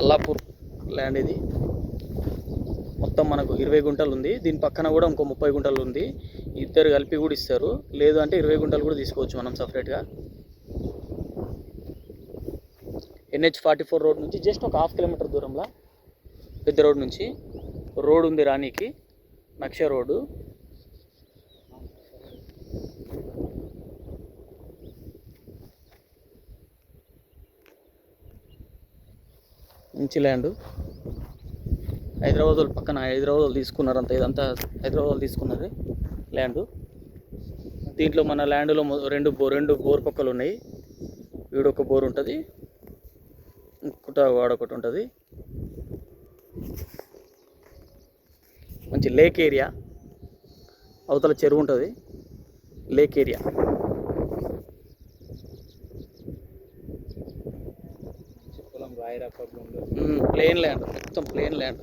Allapur land ఇది. మొత్తం మనకు 20 గుంటలు ఉంది. దీని పక్కన కూడా ఇంకో 30 గుంటలు ఉంది. ఇద్దరు కలిపి కూడా ఇస్తారు. లేదు అంటే 20 గుంటలు కూడా తీసుకోవచ్చు మనం సపరేట్గా. NH44 రోడ్ నుంచి జస్ట్ ఒక 1/2 కిలోమీటర్ దూరంలో పెద్ద రోడ్ నుంచి రోడ్ ఉంది రానీకి. నక్ష రోడ్డు. మంచి ల్యాండ్. హైదరాబాద్ పక్కన హైదరాబాద్ తీసుకున్నారు అంత. ఇదంతా హైదరాబాద్ తీసుకున్నది ల్యాండ్. దీంట్లో మన ల్యాండ్లో రెండు బోర్ పక్కలు ఉన్నాయి. వీడొక బోర్ ఉంటుంది, వాడొకటి ఉంటుంది. మంచి లేక్ ఏరియా. అవతల చెరువు ఉంటుంది. Lake area. ప్లెయిన్ ల్యాండ్, మొత్తం ప్లెయిన్ ల్యాండ్.